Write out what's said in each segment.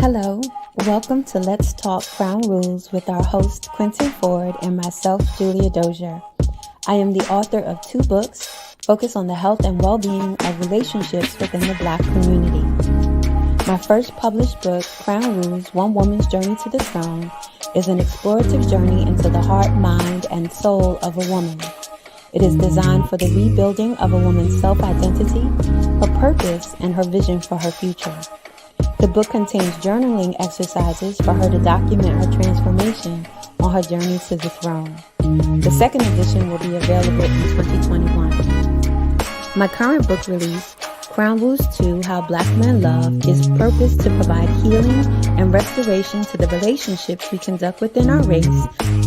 Hello, welcome to Let's Talk Crown Rules with our host Quentin Ford and myself, Julia Dozier. I am the author of 2 books focused on the health and well-being of relationships within the Black community. My first published book, Crown Rules, One Woman's Journey to the Throne, is an explorative journey into the heart, mind, and soul of a woman. It is designed for the rebuilding of a woman's self-identity, her purpose, and her vision for her future. The book contains journaling exercises for her to document her transformation on her journey to the throne. The second edition will be available in 2021. My current book release, Crown Rules 2, How Black Men Love, is purposed to provide healing and restoration to the relationships we conduct within our race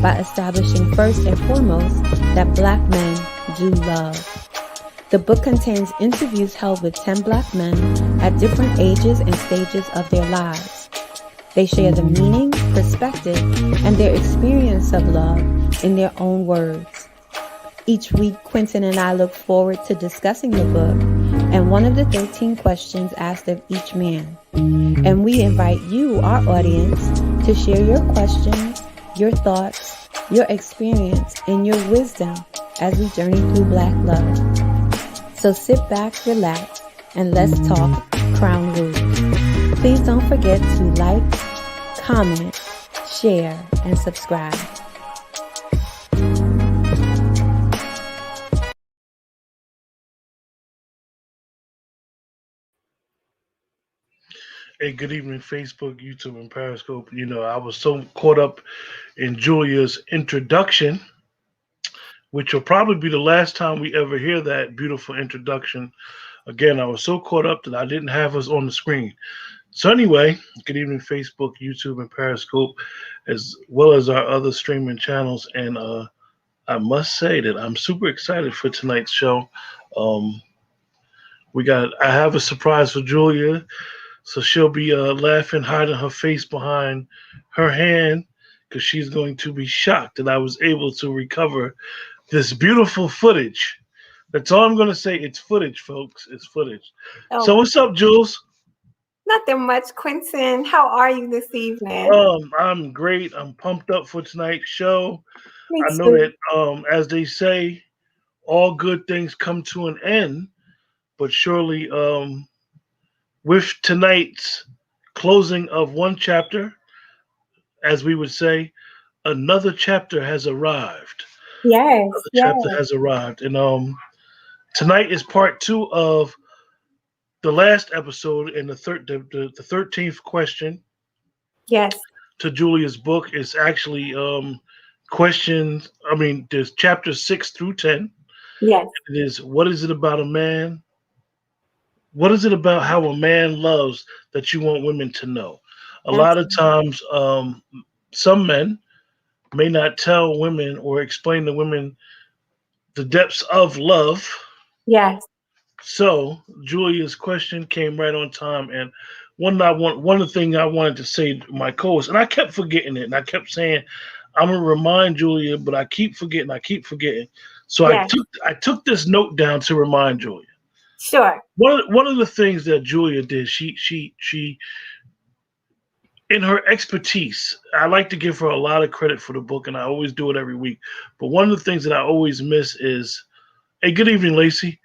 by establishing first and foremost that Black men do love. The book contains interviews held with 10 Black men at different ages and stages of their lives. They share the meaning, perspective, and their experience of love in their own words. Each week, Quentin and I look forward to discussing the book and one of the 13 questions asked of each man. And we invite you, our audience, to share your questions, your thoughts, your experience, and your wisdom as we journey through Black love. So sit back, relax, and let's talk Crown Rules. Please don't forget to like, comment, share, and subscribe. Hey, good evening, Facebook, YouTube, and Periscope. I was so caught up in Julia's introduction, which will probably be the last time we ever hear that beautiful introduction. Again, I was so caught up that I didn't have us on the screen. So anyway, good evening, Facebook, YouTube, and Periscope, as well as our other streaming channels. And I must say that I'm super excited for tonight's show. I have a surprise for Julia. So she'll be laughing, hiding her face behind her hand, because she's going to be shocked that I was able to recover this beautiful footage. That's all I'm going to say. It's footage, folks. It's footage. Oh, So what's up, Jules? nothing much, Quentin. How are you this evening? I'm great. I'm pumped up for tonight's show. Me I know too. that, as they say, all good things come to an end, but surely with tonight's closing of one chapter, as we would say, another chapter has arrived. Yes, Another yes, chapter has arrived. And tonight is part 2 of the last episode, and the 13th question yes, to Julia's book is actually there's chapters 6 through 10. yes. It is, what is it about a man? What is it about how a man loves that you want women to know? A lot of times, some men may not tell women or explain to women the depths of love. Yes. So Julia's question came right on time, and one of the things I wanted to say to my co-host, and I kept forgetting it, and I kept saying I'm gonna remind Julia, but I keep forgetting. So Yes. I took this note down to remind Julia. Sure. One of the things that Julia did, she in her expertise, I like to give her a lot of credit for the book, and I always do it every week. But one of the things that I always miss is, hey, good evening, Lacey.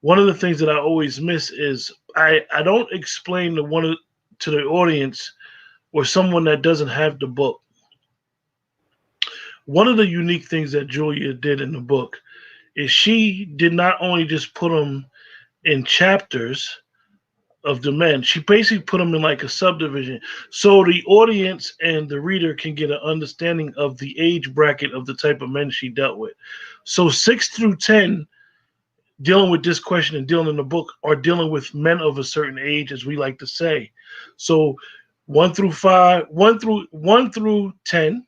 One of the things that I always miss is I don't explain to the audience or someone that doesn't have the book. One of the unique things that Julia did in the book is she did not only just put them in chapters of the men, she basically put them in like a subdivision, so the audience and the reader can get an understanding of the age bracket of the type of men she dealt with. So 6 through 10, dealing with this question and dealing in the book, are dealing with men of a certain age, as we like to say. So 1 through 10,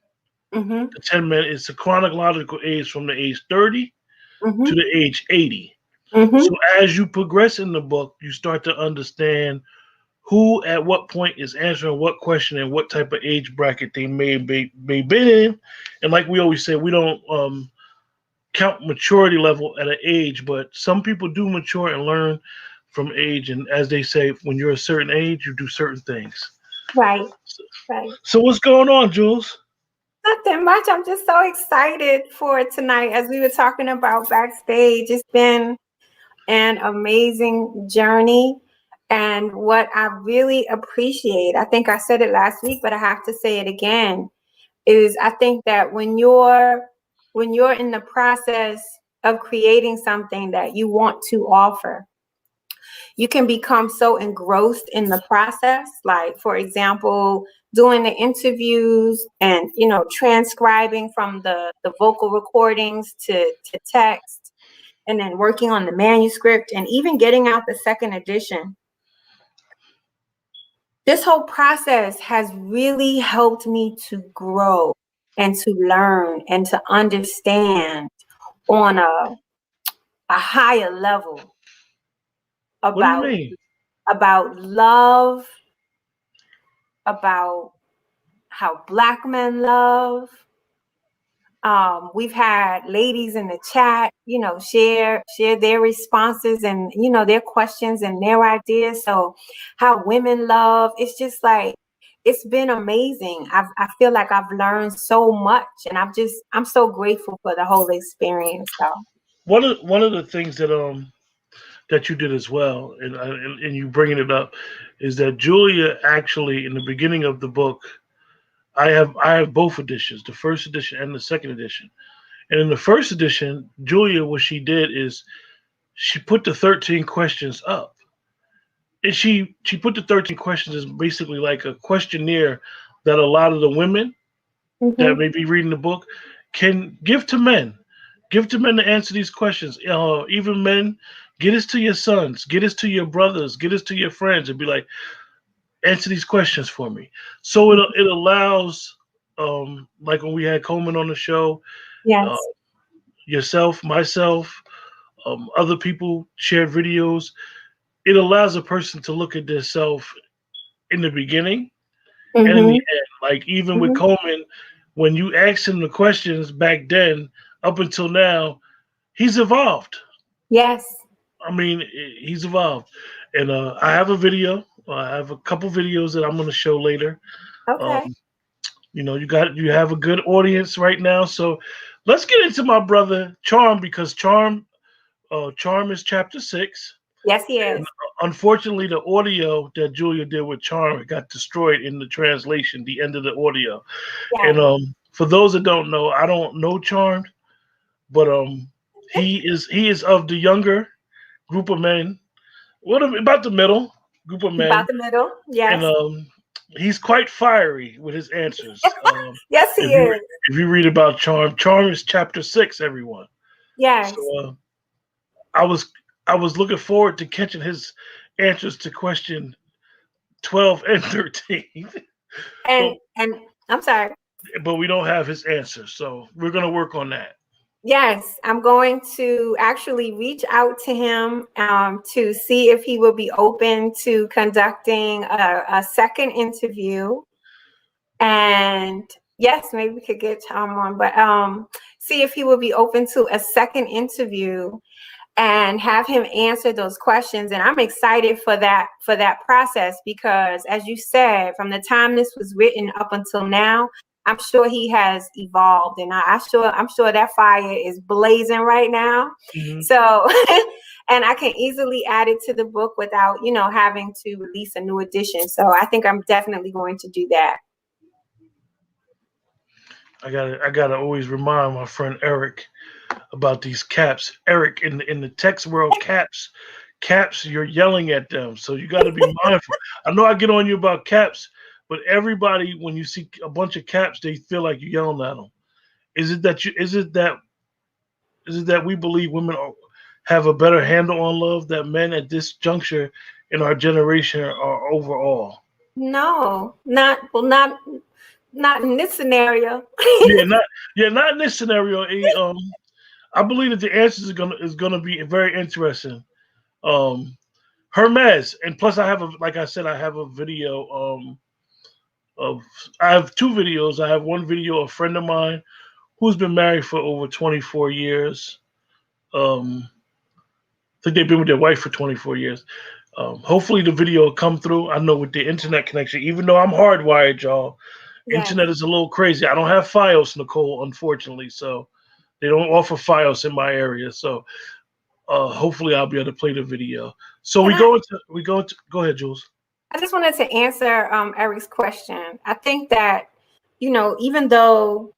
Mm-hmm. the 10 men is the chronological age from the age 30 Mm-hmm. to the age 80. Mm-hmm. So as you progress in the book, you start to understand who at what point is answering what question and what type of age bracket they may be in. And like we always say, we don't count maturity level at an age, but some people do mature and learn from age. And as they say, when you're a certain age, you do certain things. Right. Right. So what's going on, Jules? Nothing much. I'm just so excited for tonight. As we were talking about backstage, it's been an amazing journey. And what I really appreciate, I think I said it last week, but I have to say it again, is I think that when you're in the process of creating something that you want to offer, you can become so engrossed in the process. Like, for example, doing the interviews and, transcribing from the vocal recordings to text, and then working on the manuscript and even getting out the second edition. This whole process has really helped me to grow and to learn and to understand on a higher level What do you about mean? about love, about how Black men love. We've had ladies in the chat, share their responses and their questions and their ideas. So how women love, it's just like it's been amazing. I feel like I've learned so much, and I'm so grateful for the whole experience. So One of the things that you did as well, and you bringing it up, is that Julia actually in the beginning of the book, I have both editions, the first edition and the second edition. And in the first edition, Julia, what she did is she put the 13 questions up, and she put the 13 questions as basically like a questionnaire that a lot of the women that hmm may be reading the book can give to men. Give to men to answer these questions. Even men, get this to your sons, get this to your brothers, get this to your friends, and be like, answer these questions for me. So it allows, like when we had Coleman on the show, uh, yes. yourself, myself, other people shared videos. It allows a person to look at themselves in the beginning and in the hmm end. Like even with hmm Coleman, when you asked him the questions back then, up until now, he's evolved. Yes. I mean, he's evolved. And I have a video. I have a couple videos that I'm going to show later. Um, Okay. you have a good audience right now. So let's get into my brother Charm, because Charm is chapter 6. Yes, he And is. unfortunately, the audio that Julia did with Charm got destroyed in the translation, the end of the audio. And Yes. for those that don't know, I don't know Charmed, but he is of the younger group of men. About the middle group of About men, the middle. and Yes. he's quite fiery with his answers. Yes, he If you is. if you read about Charm, Charm is chapter 6. Everyone. So Yes. I was I was looking forward to catching his answers to question 12 and 13, but And I'm sorry. we don't have his answers, so we're gonna work on that. Yes, I'm going to actually reach out to him to see if he will be open to conducting a second interview. And yes, maybe we could get Tom on, but see if he will be open to a second interview and have him answer those questions. And I'm excited for that process, because as you said, from the time this was written up until now, I'm sure he has evolved, and I'm sure that fire is blazing right now. Mhm. So and I can easily add it to the book without having to release a new edition. So I think I'm definitely going to do that. I gotta always remind my friend Eric about these caps. Eric, in the text world, caps, you're yelling at them, so you got to be mindful. I know I get on you about caps, but everybody, when you see a bunch of caps, they feel like you're yelling at them. Is it that you? Is it that we believe women have a better handle on love that men at this juncture in our generation are overall? No, not in this scenario. Yeah, not in this scenario. I believe that the answers is gonna be very interesting. Um, Hermes, and plus like I said, I have a video of I have two videos. I have one video, a friend of mine who's been married for over 24 years. I think they've been with their wife for 24 years. Hopefully the video will come through. I know with the internet connection, even though I'm hardwired, y'all, Yes. internet is a little crazy. I don't have FiOS, Nicole, unfortunately, so they don't offer FiOS in my area. So hopefully I'll be able to play the video. So Can go ahead, Jules. I just wanted to answer Eric's question. I think that, even though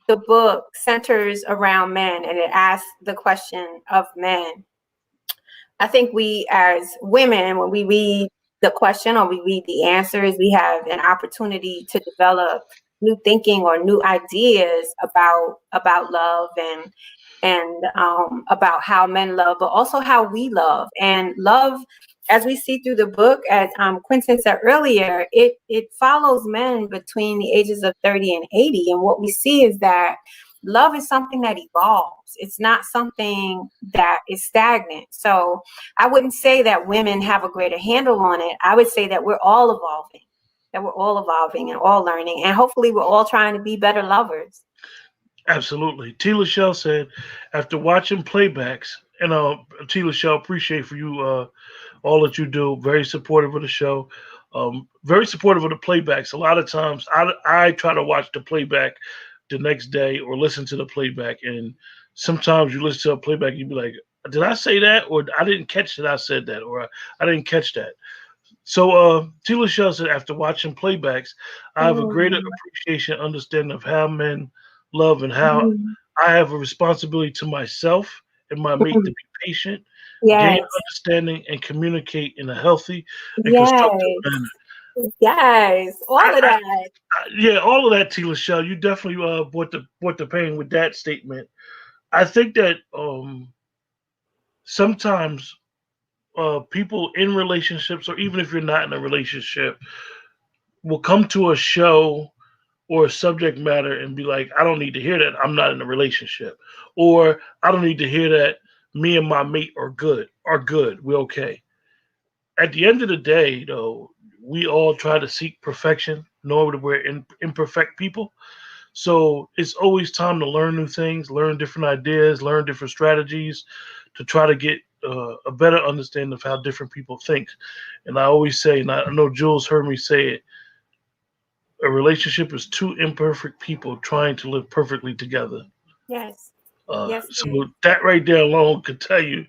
the book centers around men and it asks the question of men, I think we as women, when we read the question or we read the answers, we have an opportunity to develop new thinking or new ideas about love and about how men love, but also how we love. And love, as we see through the book, as Quentin said earlier, it follows men between the ages of 30 and 80. And what we see is that love is something that evolves. It's not something that is stagnant. So I wouldn't say that women have a greater handle on it. I would say that we're all evolving, and all learning. And hopefully we're all trying to be better lovers. Absolutely. T. Lachelle said, after watching playbacks, and T. Lachelle, appreciate for you all that you do. Very supportive of the show. Very supportive of the playbacks. A lot of times, I try to watch the playback the next day or listen to the playback, and sometimes you listen to a playback, you be like, "Did I say that?" or "I didn't catch that I said that," or "I didn't catch that." So, T. Lachelle said, after watching playbacks, I have a greater Mm. appreciation, understanding of how men love and how Mhm. I have a responsibility to myself and my mate to Mhm. be patient, gain Yes. understanding, and communicate in a healthy and constructive Yes. manner. Yes. All of that. Yeah, all of that, T. Lachelle. You definitely brought the pain with that statement. I think that sometimes people in relationships, or even if you're not in a relationship, will come to a show or a subject matter and be like, I don't need to hear that. I'm not in a relationship. Or I don't need to hear that me and my mate are good. Are good. We're okay. At the end of the day, though, we all try to seek perfection, knowing that we're imperfect people. So it's always time to learn new things, learn different ideas, learn different strategies to try to get a better understanding of how different people think. And I always say, and I know Jules heard me say it, a relationship is two imperfect people trying to live perfectly together. Yes. Yes, So it is. that right there alone could tell you.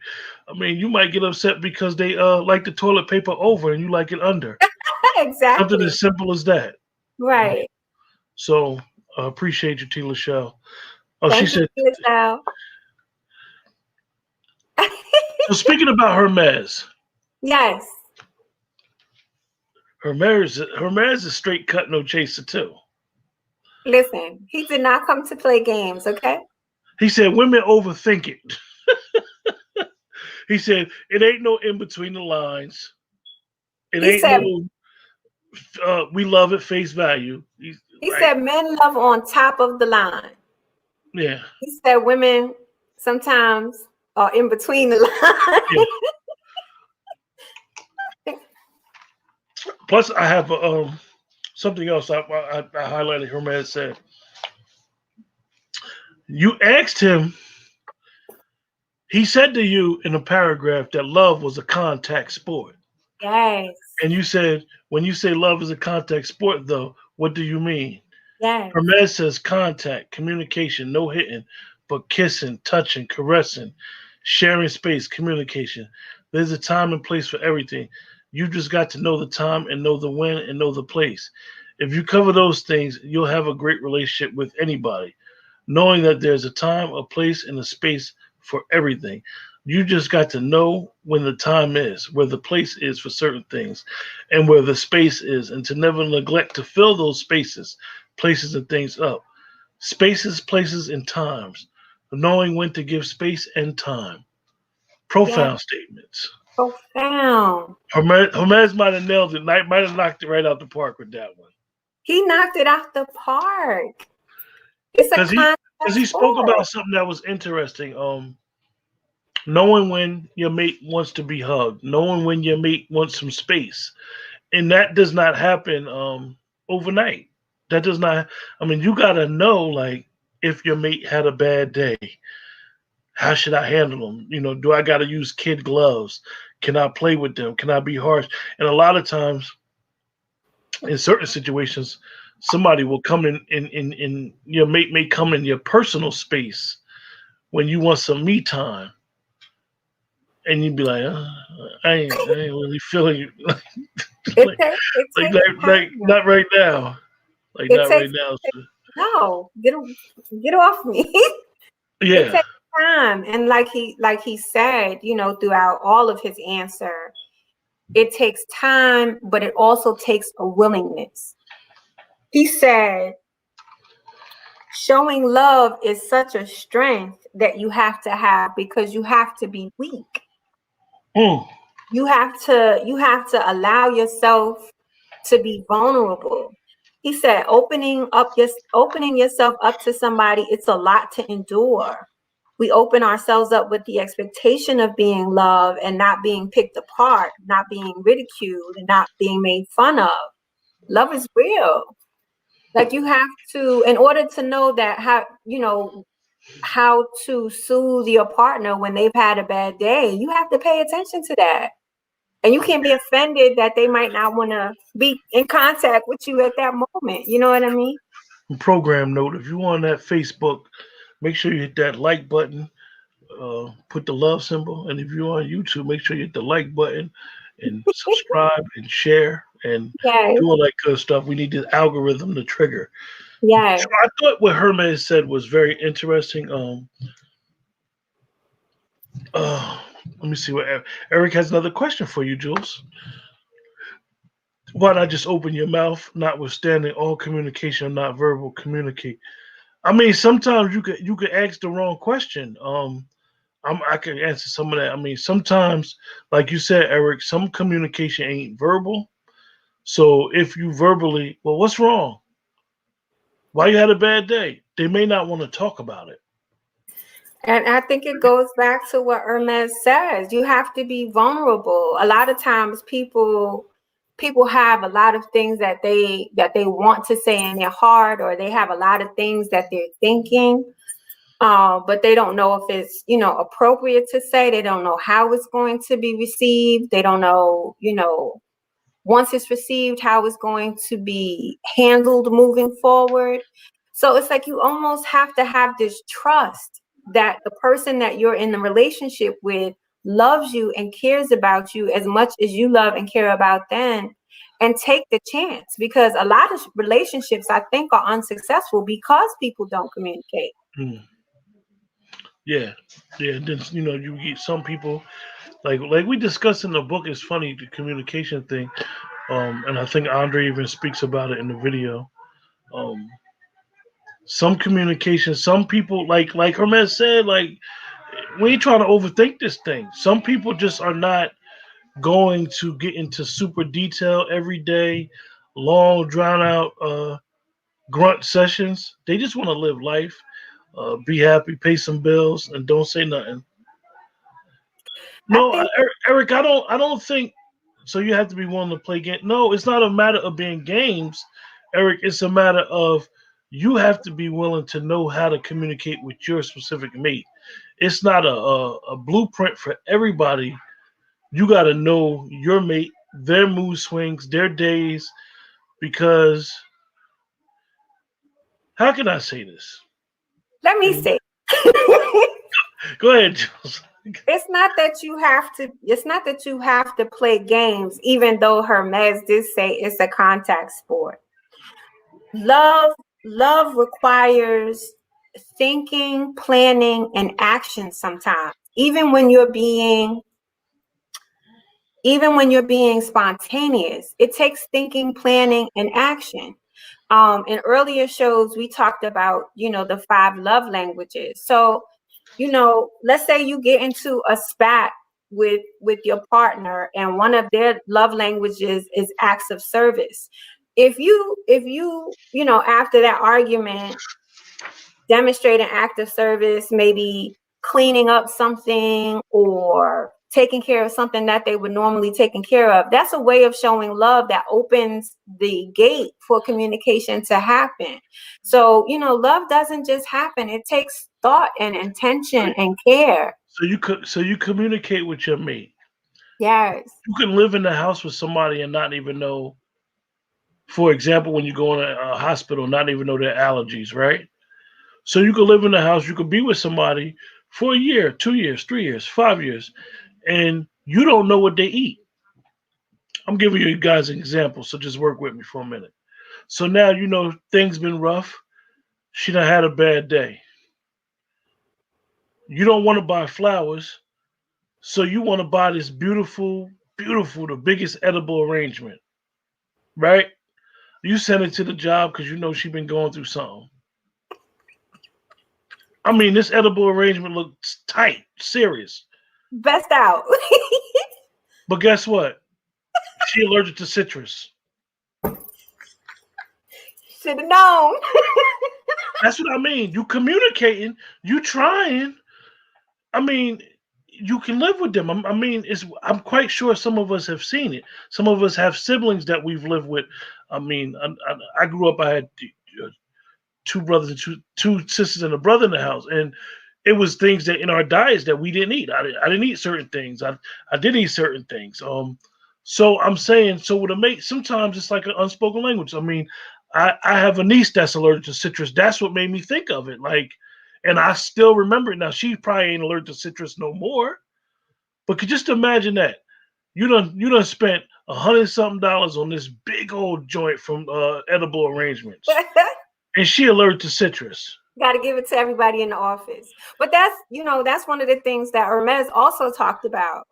I mean, you might get upset because they like the toilet paper over and you like it under. Something Exactly. as simple as that. You know? Right. So appreciate you, T. Lachelle. Oh, she Thank you, said. Giselle. So speaking about Hermes, Yes. Hermes is straight cut, no chaser too. Listen, he did not come to play games, okay? He said women overthink it. He said it ain't no in between the lines. It He ain't said no we love at face value. he Right? said men love on top of the line. Yeah, He said women sometimes are in between the yeah. line. Plus, I have something else I highlighted. Hermes said you asked him. He said to you in a paragraph that love was a contact sport, Yes. and you said when you say love is a contact sport, though, what do you mean? Yes. Hermes says contact, communication, no hitting, but kissing, touching, caressing, sharing space, communication. There's a time and place for everything. You just got to know the time and know the when and know the place. If you cover those things, you'll have a great relationship with anybody, knowing that there's a time, a place, and a space for everything. You just got to know when the time is, where the place is for certain things, and where the space is, and to never neglect to fill those spaces, places, and things up. Spaces, places, and times. Knowing when to give space and time. Yes. Profound statements. Profound. Hermes might have nailed it, might have knocked it right out the park with that one. He knocked it out the park. It's a Because he contact because he spoke sport. about something that was interesting. Knowing when your mate wants to be hugged, knowing when your mate wants some space, and that does not happen overnight. That does not. I mean, you gotta know like if your mate had a bad day, How should I handle them? Do I got to use kid gloves? Can I play with them? Can I be harsh? And a lot of times, in certain situations, somebody will come in your mate may come in your personal space when you want some me time, and you'd be like, I ain't really feeling it. It like, takes it like, takes like, like, time. not right now. Like, It not right takes now. no, get off me. It Yeah, takes time. And like he said, throughout all of his answer, it takes time, but it also takes a willingness. He said, showing love is such a strength that you have to have because you have to be weak. mm, You have to allow yourself to be vulnerable. He said, opening yourself up to somebody, it's a lot to endure. We open ourselves up with the expectation of being loved and not being picked apart, not being ridiculed, and not being made fun of. Love is real. Like you have to, in order to know that how to soothe your partner when they've had a bad day, you have to pay attention to that. And you can't be offended that they might not want to be in contact with you at that moment. You know what I mean? program note: if you on that Facebook, make sure you hit that like button. Put the love symbol, and if you're on YouTube, make sure you hit the like button and subscribe and share and Yes, do all that good stuff. We need the algorithm to trigger. yes. So I thought what Hermes said was very interesting. Uh, Let me see what Eric has another question for you, Jules. Why not just open your mouth, notwithstanding all communication, not verbal communicate? I mean, sometimes you could ask the wrong question. I can answer some of that. I mean, sometimes, like you said, Eric, some communication ain't verbal. So if you verbally, well, what's wrong? Why you had a bad day? They may not want to talk about it. And I think it goes back to what Hermes says. You have to be vulnerable. A lot of times people have a lot of things that they want to say in their heart, or they have a lot of things that they're thinking. But they don't know if it's appropriate to say. They don't know how it's going to be received. They don't know, once it's received, how it's going to be handled moving forward. So it's like you almost have to have this trust that the person that you're in the relationship with loves you and cares about you as much as you love and care about them, and take the chance, because a lot of relationships I think are unsuccessful because people don't communicate. Hmm. Yeah, yeah. And then you get some people like we discussed in the book. It's funny, the communication thing. And I think Andre even speaks about it in the video. Um, some communication, some people like Hermes said, like we ain't trying to overthink this thing. Some people just are not going to get into super detail every day, long drawn out grunt sessions. They just want to live life, be happy, pay some bills, and don't say nothing. I No, think Eric, I don't think so. You have to be willing to play game. No, it's not a matter of being games, Eric. It's a matter of you have to be willing to know how to communicate with your specific mate. It's not a blueprint for everybody. You got to know your mate, their mood swings, their days, because how can I say this? let me And say go ahead, Jules. it's not that you have to play games, even though Hermes did say it's a contact sport. Love requires thinking, planning, and action sometimes. Even when you're being spontaneous, it takes thinking, planning, and action. In earlier shows, we talked about, the five love languages. So, let's say you get into a spat with your partner, and one of their love languages is acts of service. If you after that argument, demonstrate an act of service, maybe cleaning up something, or taking care of something that they would normally taken care of. That's a way of showing love that opens the gate for communication to happen. So, love doesn't just happen. It takes thought and intention and care. So you communicate with your mate. Yes. You can live in the house with somebody and not even know, for example, when you go in a hospital, not even know their allergies, right? So you could live in the house, you could be with somebody for a year, 2 years, 3 years, 5 years, and you don't know what they eat. I'm giving you guys an example, so just work with me for a minute. So now you know things been rough. She done had a bad day. You don't want to buy flowers, so you want to buy this beautiful, beautiful, the biggest edible arrangement, right? You send it to the job because you know she been going through something. I mean, this edible arrangement looks tight, serious. Best out. But guess what? She allergic to citrus. Should have known. That's what I mean. You communicating, you trying. I mean, you can live with them. I mean, I'm quite sure some of us have seen it. Some of us have siblings that we've lived with. I mean, I grew up. I had two brothers and two sisters and a brother in the house, and it was things that in our diets that we didn't eat. I didn't eat certain things. I did eat certain things. So I'm saying, so with a mate, sometimes it's like an unspoken language. I mean, I have a niece that's allergic to citrus. That's what made me think of it. Like, and I still remember it now. She probably ain't allergic to citrus no more. But could just imagine that. You done spent $100 something on this big old joint from edible arrangements. And she allergic to citrus. Got to give it to everybody in the office. But that's one of the things that Hermes also talked about.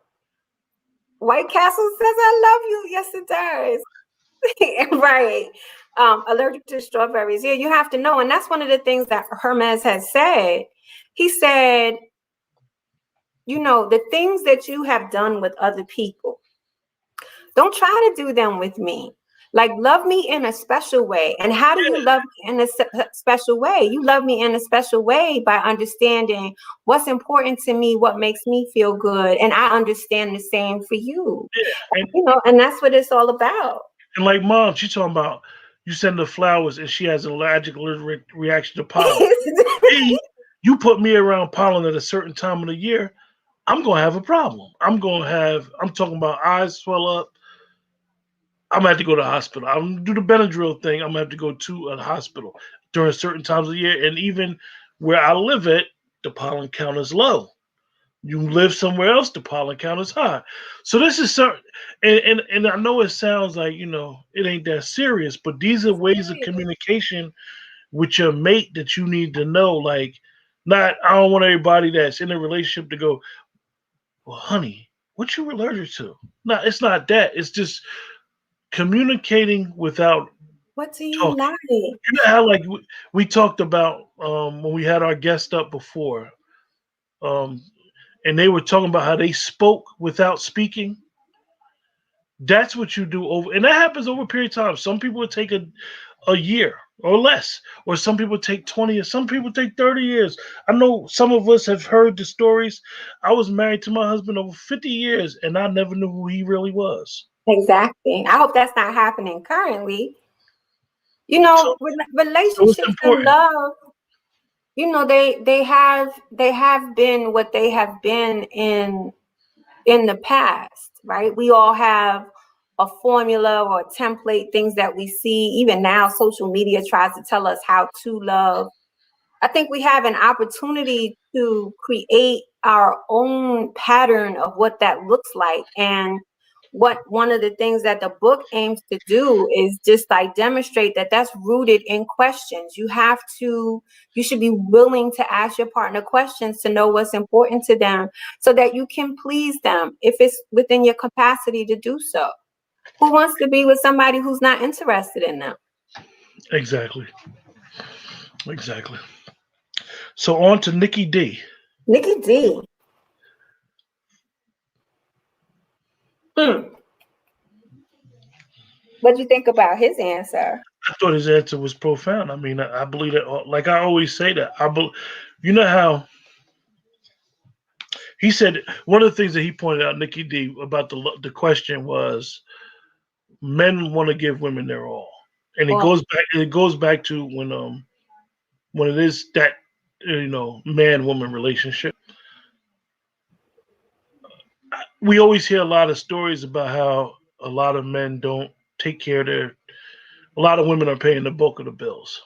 White Castle says, I love you. Yes, it does. Right. Allergic to strawberries. Yeah, you have to know. And that's one of the things that Hermes has said. He said, the things that you have done with other people, don't try to do them with me. Like, love me in a special way. And how do you love me in a special way? You love me in a special way by understanding what's important to me, what makes me feel good. And I understand the same for you. Yeah, And that's what it's all about. and like mom, she's talking about you send her flowers and she has an allergic reaction to pollen. Me, you put me around pollen at a certain time of the year, I'm gonna have a problem. I'm talking about eyes swell up. I'm gonna have to go to the hospital. I'm gonna do the Benadryl thing. I'm gonna have to go to a hospital during certain times of the year. And even where I live at, the pollen count is low. You live somewhere else, the pollen count is high. So this is certain, and I know it sounds like it ain't that serious, but these are ways of communication with your mate that you need to know. Like, not I don't want everybody that's in a relationship to go, well, honey, what you allergic to? No, it's not that. It's just communicating without What do you talking. like? You know how like we talked about when we had our guest up before, um, and they were talking about how they spoke without speaking. That's what you do over, and that happens over a period of time. Some people would take a year or less, or some people take 20 years, some people take 30 years. I know some of us have heard the stories. I was married to my husband over 50 years, and I never knew who he really was. Exactly. I hope that's not happening currently. So, so it's Relationships and important. love, they have been what they have been in the past, right? We all have a formula or a template, things that we see. Even now, social media tries to tell us how to love. I think we have an opportunity to create our own pattern of what that looks like. And what one of the things that the book aims to do is just like demonstrate that that's rooted in questions. You should be willing to ask your partner questions to know what's important to them so that you can please them if it's within your capacity to do so. Who wants to be with somebody who's not interested in them? Exactly. Exactly. So on to Nikki D. Nikki D. Hmm. What do you think about his answer? I thought his answer was profound. I mean, I believe that. Like I always say that. You know how He said one of the things that he pointed out, Nikki D, about the question was men want to give women their all, and it Well, goes back. It goes back to when it is that man woman relationship. We always hear a lot of stories about how a lot of men don't take care of their. A lot of women are paying the bulk of the bills.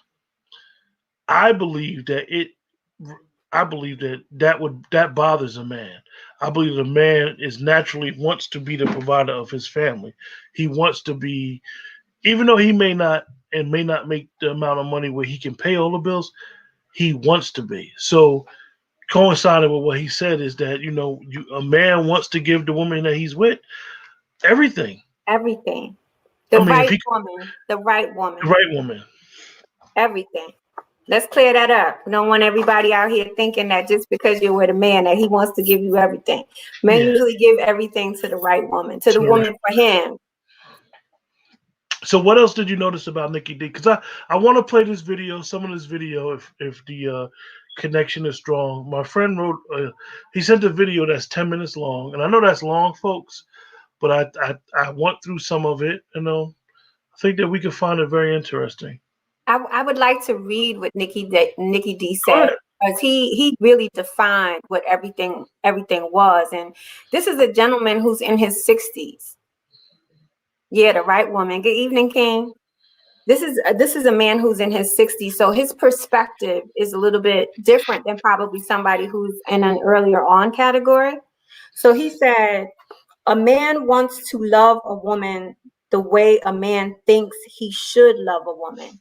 I believe that it. I believe that bothers a man. I believe the man is naturally wants to be the provider of his family. He wants to be, even though he may not make the amount of money where he can pay all the bills. He wants to be. So coinciding with what he said is that a man wants to give the woman that he's with everything. everything. I The mean, if right he woman, the right the woman, right woman, everything. Let's clear that up. We don't want everybody out here thinking that just because you're with a man that he wants to give you everything. Men yeah. usually give everything to the right woman, to the To the right. woman for him. So what else did you notice about Nikki D? Because I want to play this video, some of this video, if the connection is strong. My friend wrote, he sent a video that's 10 minutes long, and I know that's long, folks, but I went through some of it, I think that we could find it very interesting. I would like to read what Nikki D Go said, ahead. because he really defined what everything was. And this is a gentleman who's in his 60s. Yeah, the right woman. Good evening, King. This is a man who's in his 60s, so his perspective is a little bit different than probably somebody who's in an earlier on category. So he said, a man wants to love a woman the way a man thinks he should love a woman,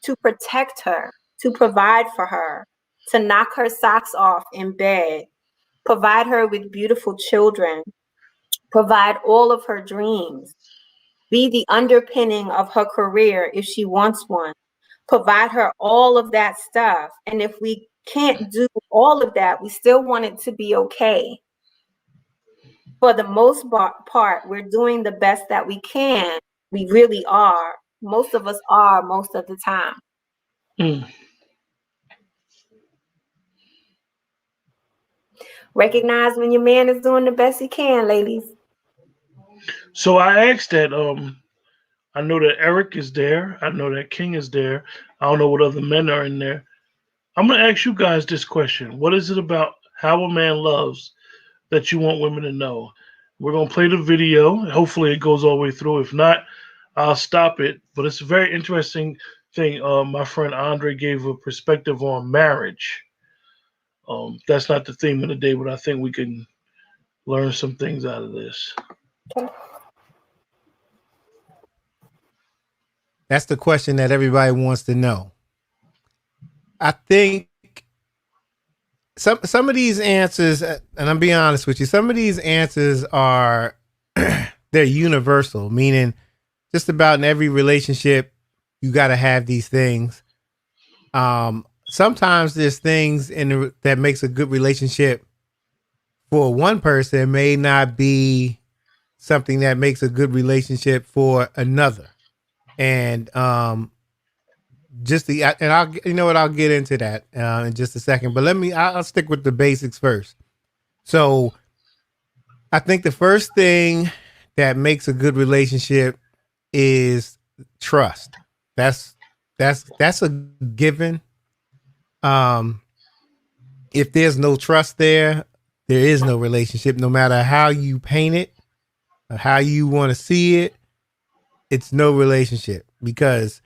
to protect her, to provide for her, to knock her socks off in bed, provide her with beautiful children, provide all of her dreams, be the underpinning of her career if she wants one, provide her all of that stuff. And if we can't do all of that, we still want it to be okay. For the most part, we're doing the best that we can. We really are. Most of us are most of the time. Mm. Recognize when your man is doing the best he can, ladies. So I asked that. I know that Eric is there. I know that King is there. I don't know what other men are in there. I'm gonna ask you guys this question: what is it about how a man loves that you want women to know? We're gonna play the video. Hopefully, it goes all the way through. If not, I'll stop it. But it's a very interesting thing. My friend Andre gave a perspective on marriage. That's not the theme of the day, but I think we can learn some things out of this. Okay. That's the question that everybody wants to know. I think some of these answers, and I'm being honest with you, some of these answers are they're universal, meaning just about in every relationship you got to have these things. Sometimes there's things that makes a good relationship for one person may not be something that makes a good relationship for another. And I'll I'll get into that in just a second. But I'll stick with the basics first. So I think the first thing that makes a good relationship is trust. That's a given. If there's no trust there is no relationship, no matter how you paint it or how you want to see it. It's no relationship, because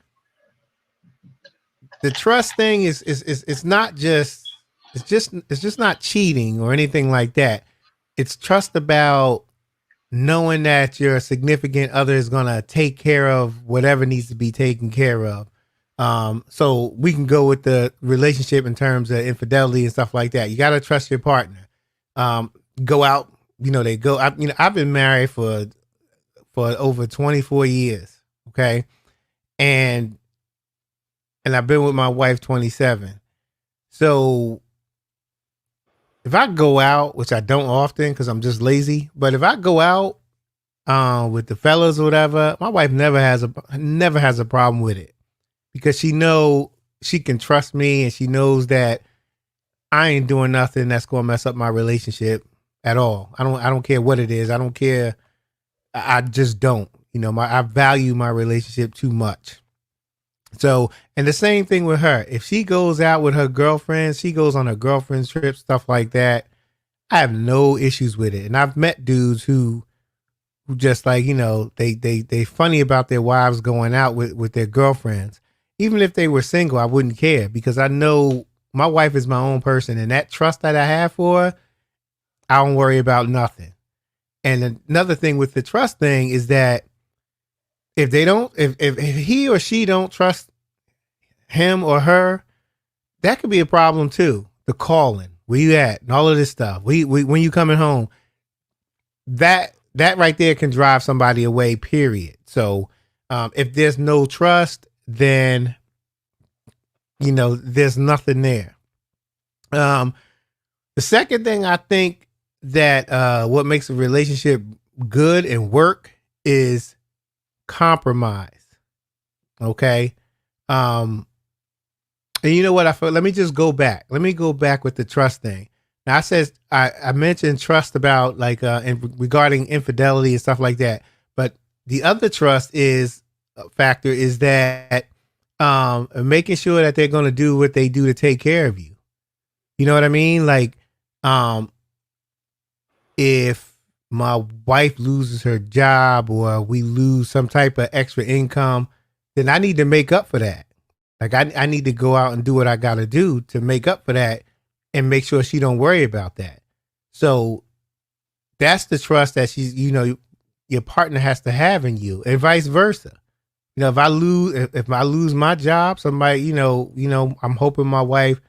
the trust thing is it's not just it's just not cheating or anything like that. It's trust about knowing that your significant other is gonna take care of whatever needs to be taken care of. So we can go with the relationship in terms of infidelity and stuff like that. You gotta trust your partner. Go out, I've been married for over 24 years. Okay. And I've been with my wife 27. So if I go out, which I don't often because I'm just lazy, but if I go out with the fellas or whatever, my wife never has a problem with it, because she can trust me, and she knows that I ain't doing nothing that's going to mess up my relationship at all. I don't care what it is. I don't care. I just don't. You know, I value my relationship too much. So, and the same thing with her. If she goes out with her girlfriends, she goes on her girlfriend's trip, stuff like that. I have no issues with it. And I've met dudes who just like, you know, they funny about their wives going out with their girlfriends. Even if they were single, I wouldn't care because I know my wife is my own person, and that trust that I have for her, I don't worry about nothing. And another thing with the trust thing is that if they don't, if he or she don't trust him or her, that could be a problem too. The calling, where you at, and all of this stuff. We when you coming home, that right there can drive somebody away. Period. So if there's no trust, then you know there's nothing there. The second thing I think that what makes a relationship good and work is compromise. Okay. And you know what I feel? Let me just go back. Let me go back with the trust thing. Now I mentioned trust about like regarding infidelity and stuff like that. But the other trust is factor is that making sure that they're going to do what they do to take care of you. You know what I mean? Like if my wife loses her job or we lose some type of extra income, then I need to make up for that. Like I need to go out and do what I got to do to make up for that and make sure she don't worry about that. So that's the trust that she's, you know, your partner has to have in you, and vice versa. You know, if I lose my job, somebody, you know, I'm hoping my wife,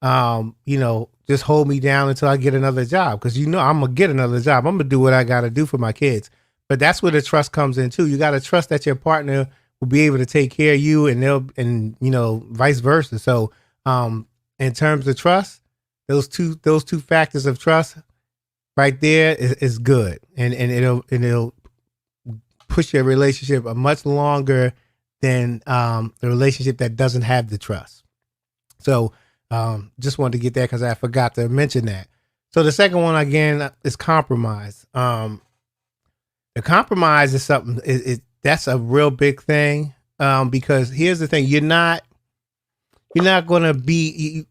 you know, just hold me down until I get another job. Cause you know, I'm gonna get another job. I'm gonna do what I got to do for my kids. But that's where the trust comes in too. You got to trust that your partner will be able to take care of you, and you know, vice versa. So, in terms of trust, those two factors of trust right there is good. And it'll push your relationship a much longer than the relationship that doesn't have the trust. So just wanted to get that because I forgot to mention that. So the second one again is compromise. The compromise is something that's a real big thing because here's the thing: you're not going to be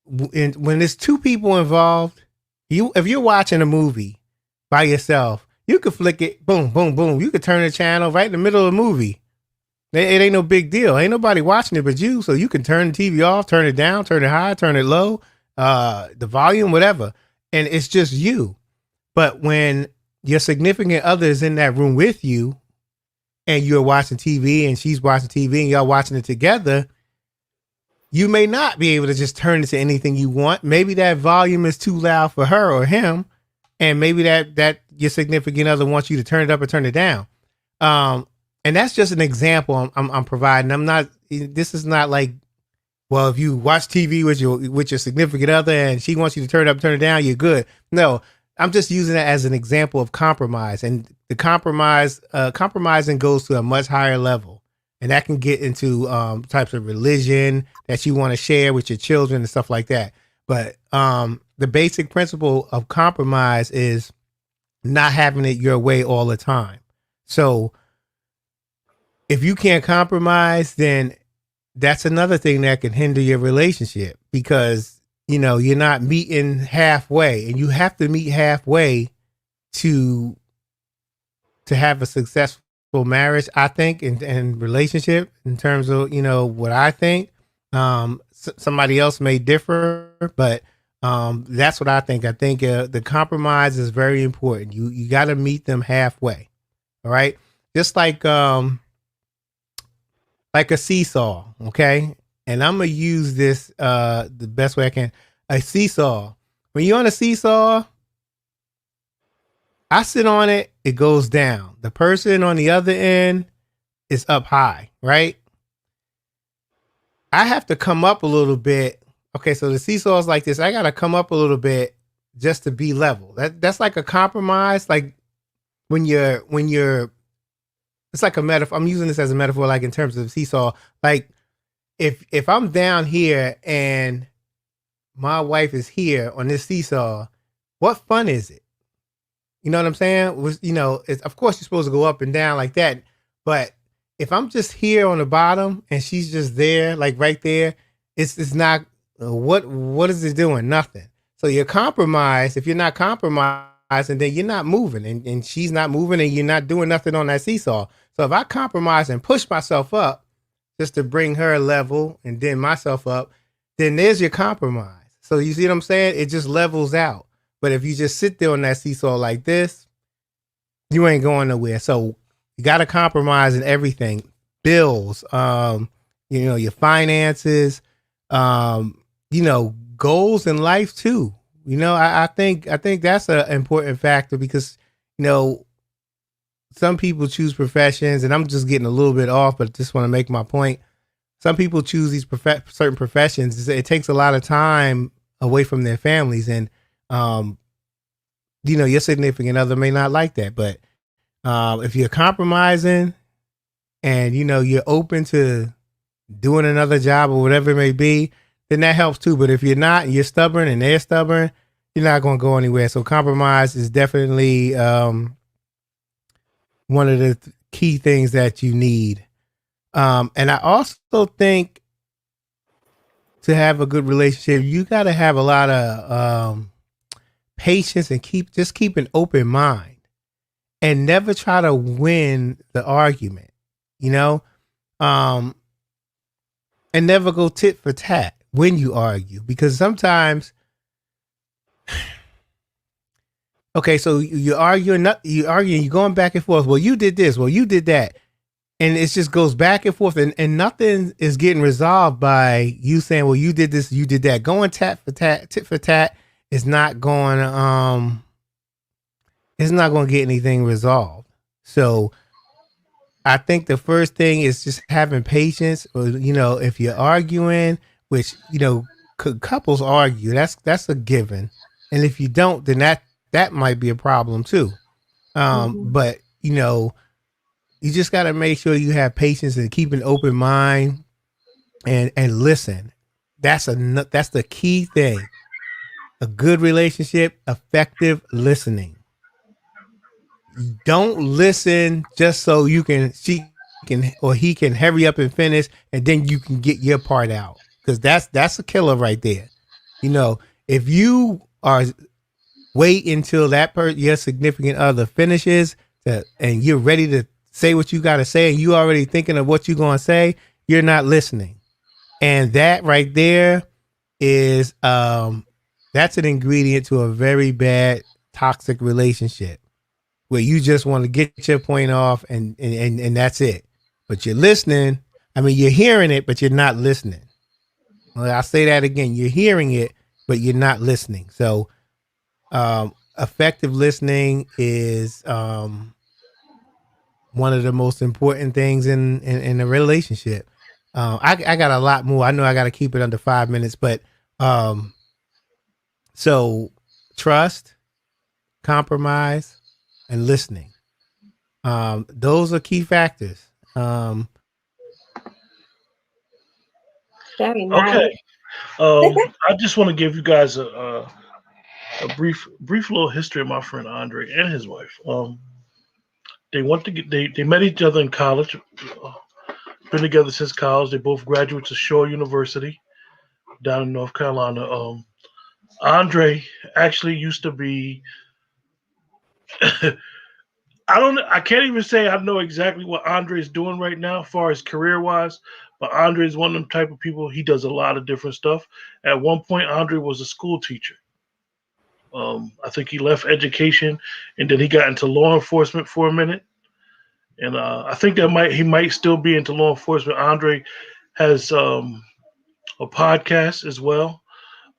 when there's two people involved. If you're watching a movie by yourself, you could flick it, boom, boom, boom. You could turn the channel right in the middle of the movie. It ain't no big deal. Ain't nobody watching it but you. So you can turn the TV off, turn it down, turn it high, turn it low, the volume, whatever. And it's just you. But when your significant other is in that room with you and you're watching TV and she's watching TV and y'all watching it together, you may not be able to just turn it to anything you want. Maybe that volume is too loud for her or him. And maybe that your significant other wants you to turn it up or turn it down. And that's just an example I'm providing. This is not like, well, if you watch TV with your significant other and she wants you to turn it up, turn it down, you're good. No, I'm just using that as an example of compromise. And the compromising goes to a much higher level. And that can get into types of religion that you want to share with your children and stuff like that. But the basic principle of compromise is not having it your way all the time. So if you can't compromise, then that's another thing that can hinder your relationship because, you know, you're not meeting halfway, and you have to meet halfway to have a successful marriage, I think, and relationship in terms of, you know, what I think. Somebody else may differ, but that's what I think. I think the compromise is very important. You got to meet them halfway. All right. Just like a seesaw. Okay. And I'm going to use this the best way I can. A seesaw. When you're on a seesaw, I sit on it, it goes down. The person on the other end is up high, right? I have to come up a little bit. Okay, so the seesaw is like this. I got to come up a little bit just to be level. That's like a compromise. Like when you're, it's like a metaphor. I'm using this as a metaphor, like in terms of seesaw. Like if I'm down here and my wife is here on this seesaw, what fun is it? You know what I'm saying? It's, of course you're supposed to go up and down like that, but if I'm just here on the bottom and she's just there, like right there, it's not. What is it doing? Nothing. So you're compromised. If you're not compromising, then you're not moving, and she's not moving, and you're not doing nothing on that seesaw. So if I compromise and push myself up just to bring her level and then myself up, then there's your compromise. So you see what I'm saying? It just levels out. But if you just sit there on that seesaw like this, you ain't going nowhere. So you got to compromise in everything. Bills, your finances, goals in life too. I think that's an important factor because, some people choose professions, and I'm just getting a little bit off, but just want to make my point. Some people choose these certain professions. It takes a lot of time away from their families, and your significant other may not like that. But if you're compromising, and you're open to doing another job or whatever it may be, then that helps too. But if you're not, and you're stubborn, and they're stubborn, you're not going to go anywhere. So compromise is definitely one of the key things that you need. And I also think to have a good relationship, you got to have a lot of patience and keep an open mind and never try to win the argument, and never go tit for tat when you argue, because sometimes, okay, so you're arguing, you're going back and forth. Well, you did this. Well, you did that. And it just goes back and forth, and nothing is getting resolved by you saying, well, you did this, you did that. Going tit for tat is not going it's not going to get anything resolved. So I think the first thing is just having patience. Or, if you're arguing, which, couples argue, that's a given. And if you don't, then that might be a problem too. But, you just got to make sure you have patience and keep an open mind and listen. That's the key thing. A good relationship, effective listening. Don't listen just so she can or he can hurry up and finish, and then you can get your part out, because that's a killer right there. If you are wait until your significant other finishes and you're ready to say what you got to say, and you already thinking of what you're going to say, you're not listening. And that right there is that's an ingredient to a very bad toxic relationship, where you just want to get your point off and that's it. But you're listening. I mean, you're hearing it, but you're not listening. Well, I'll say that again. You're hearing it, but you're not listening. So effective listening is one of the most important things in a relationship. I got a lot more. I know I got to keep it under 5 minutes, but so trust, compromise, and listening. Those are key factors. Very nice. Okay. I just want to give you guys a brief little history of my friend Andre and his wife. They met each other in college. Been together since college. They both graduates of Shore University down in North Carolina. Andre actually used to be. I can't even say I know exactly what Andre is doing right now, as far as career wise. But Andre is one of them type of people. He does a lot of different stuff. At one point, Andre was a school teacher. I think he left education, and then he got into law enforcement for a minute. And I think he might still be into law enforcement. Andre has a podcast as well.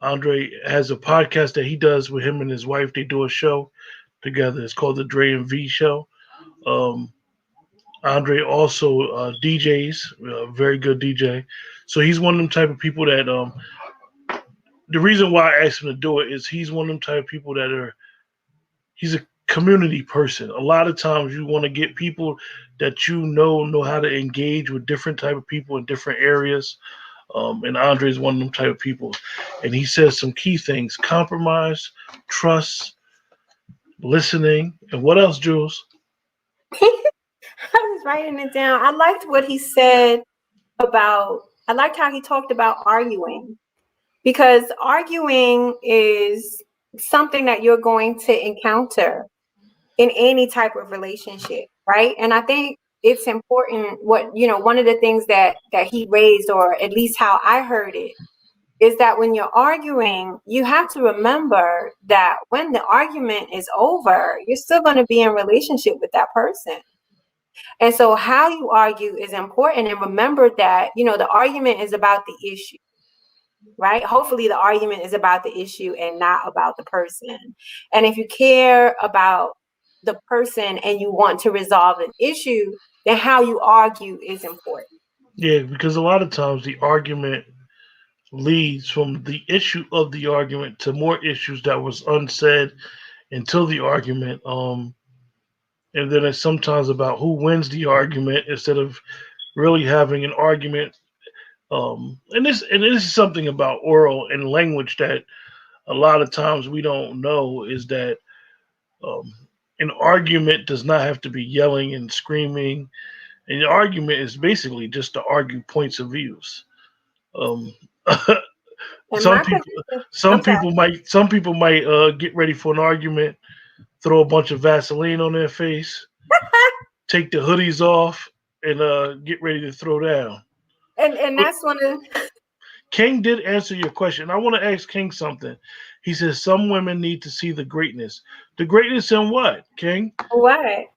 Andre has a podcast that he does with him and his wife. They do a show together. It's called the Dre and V Show. Um, Andre also DJs, very good DJ. So he's one of them type of people that the reason why I asked him to do it is he's one of them type of people that he's a community person. A lot of times you want to get people that know how to engage with different type of people in different areas. And Andre is one of them type of people. And he says some key things: compromise, trust, listening, and what else, Jules? I was writing it down. I liked what he said about, I liked how he talked about arguing, because arguing is something that you're going to encounter in any type of relationship, right? And I think it's important what, one of the things that he raised, or at least how I heard it, is that when you're arguing, you have to remember that when the argument is over, you're still going to be in relationship with that person. And so how you argue is important. And remember that, the argument is about the issue, right? Hopefully the argument is about the issue and not about the person. And if you care about the person and you want to resolve an issue, then how you argue is important. Yeah, because a lot of times the argument leads from the issue of the argument to more issues that was unsaid until the argument. And then it's sometimes about who wins the argument instead of really having an argument. And this is something about oral and language that a lot of times we don't know, is that um, an argument does not have to be yelling and screaming. An argument is basically just to argue points of views. Um, And some my people, position, some I'm sorry. people might, some people might get ready for an argument, throw a bunch of Vaseline on their face, take the hoodies off, and get ready to throw down. And But that's one of the, King did answer your question. I want to ask King something. He says some women need to see the greatness. The greatness in what, King? what?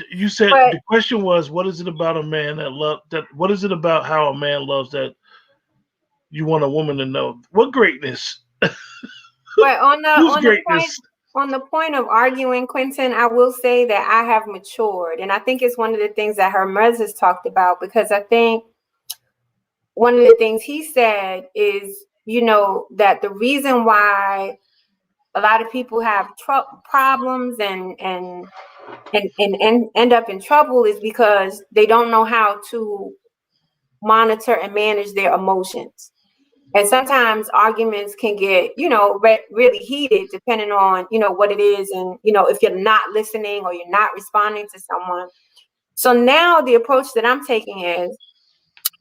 You said But the question was, what is it about a man that love that? What is it about how a man loves that you want a woman to know? What greatness? but on the Whose on the point greatness? on the point of arguing, Quentin, I will say that I have matured, and I think it's one of the things that Hermes has talked about, because I think one of the things he said is, that the reason why a lot of people have problems and end up in trouble is because they don't know how to monitor and manage their emotions. And sometimes arguments can get, really heated depending on, what it is. And, if you're not listening or you're not responding to someone. So now the approach that I'm taking is,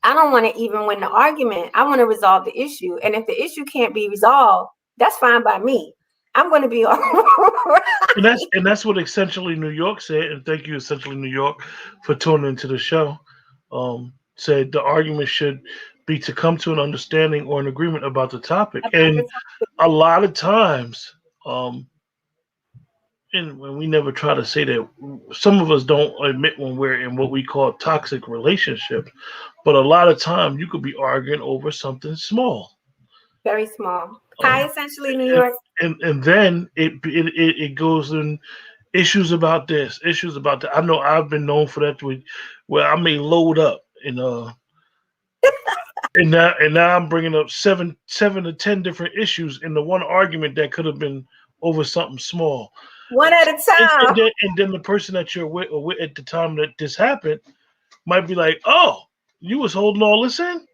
I don't want to even win the argument. I want to resolve the issue. And if the issue can't be resolved, that's fine by me. I'm going to be all right. And that's what essentially New York said. And thank you, essentially New York, for tuning into the show. Said the argument should be to come to an understanding or an agreement about the topic. About the And a lot of times, um, and when we never try to say that, some of us don't admit when we're in what we call toxic relationships, but a lot of time you could be arguing over something small. very small. Hi, um, essentially New and, York. and then it goes in issues about this, issues about that. I know I've been known for that, where I may load up and now I'm bringing up seven to ten different issues in the one argument that could have been over something small. One at a And time. then the person that you're with, or with at the time that this happened, might be like, "Oh, you was holding all this in?